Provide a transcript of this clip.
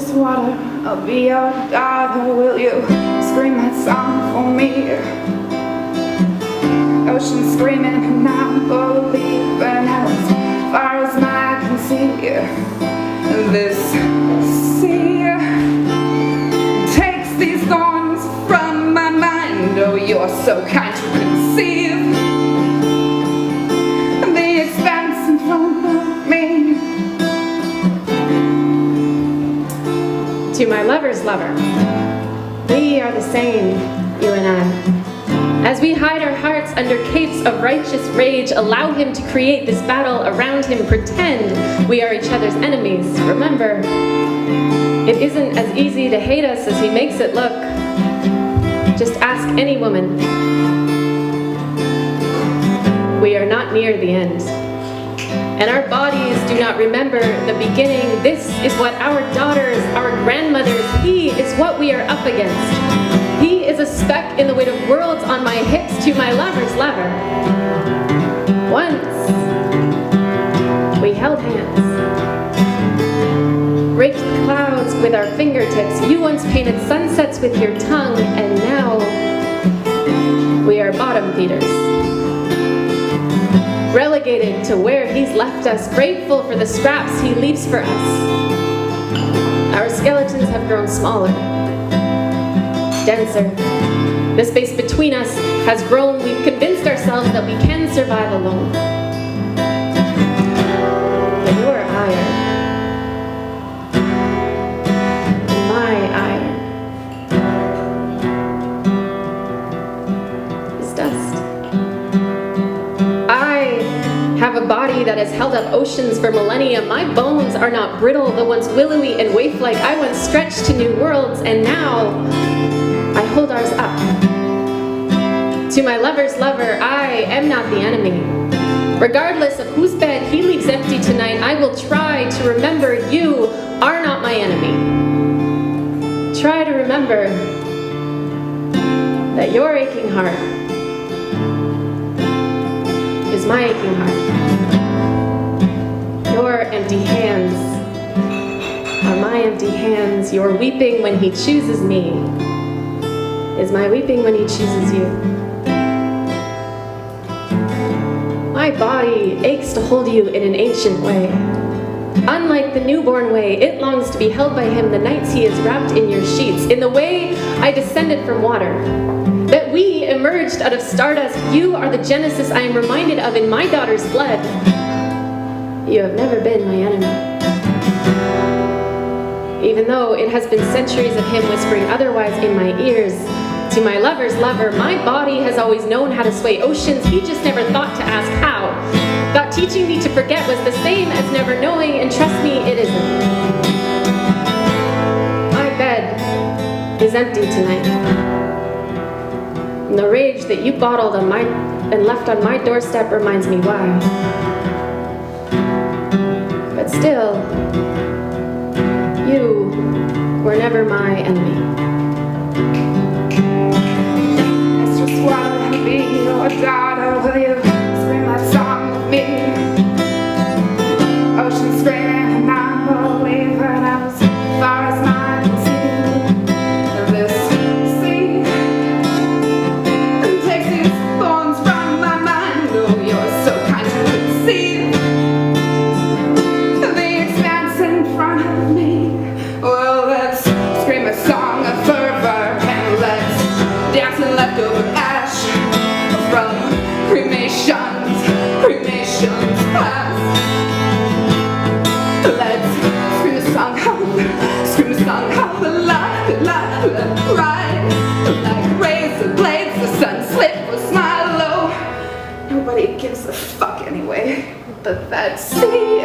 Mistress Water, I'll be your daughter. Will you scream that song for me? Ocean screaming and I'm believing as far as my eye can see. This sea takes these thorns from my mind. Oh, you're so kind to conceive the expanse in front of me. To my lover's lover, we are the same, you and I. As we hide our hearts under capes of righteous rage, allow him to create this battle around him, pretend we are each other's enemies. Remember, it isn't as easy to hate us as he makes it look. Just ask any woman. We are not near the end. And our bodies do not remember the beginning. This is what our daughters, our grandmothers, he is what we are up against. He is a speck in the weight of worlds on my hips, to my lover's lover. Once we held hands, raked the clouds with our fingertips. You once painted sunsets with your tongue, and now we are bottom feeders. Relegated to where he's left us, grateful for the scraps he leaves for us. Our skeletons have grown smaller, denser. The space between us has grown. We've convinced ourselves that we can survive alone. But your ire, my ire, is dust. I have a body that has held up oceans for millennia. My bones are not brittle, the once willowy and waif-like. I once stretched to new worlds, and now I hold ours up. To my lover's lover, I am not the enemy. Regardless of whose bed he leaves empty tonight, I will try to remember you are not my enemy. Try to remember that your aching heart is my aching heart. Your empty hands are my empty hands. Your weeping when he chooses me is my weeping when he chooses you. My body aches to hold you in an ancient way. Unlike the newborn way, it longs to be held by him the nights he is wrapped in your sheets. In the way I descended from water, that we emerged out of stardust, you are the genesis I am reminded of in my daughter's blood. You have never been my enemy. Even though it has been centuries of him whispering otherwise in my ears, to my lover's lover, my body has always known how to sway oceans. He just never thought to ask how. Thought teaching me to forget was the same as never knowing, and trust me, it isn't. My bed is empty tonight. And the rage that you bottled on and left on my doorstep reminds me why. But still, you were never my enemy. Mistress Water, I'll be your daughter. Will you scream that song with me? Ocean screaming and I'm believing as far as my eye can see. This sea takes these thorns from my mind. Oh, you're so kind to conceive the expanse in front of me. Well, let's scream a song of fervor and let's dance in leftover ash from cremations past. Let's scream a song of the light, right? Like razor blades, the sun slit will smile low. Nobody gives a fuck anyway, but that sea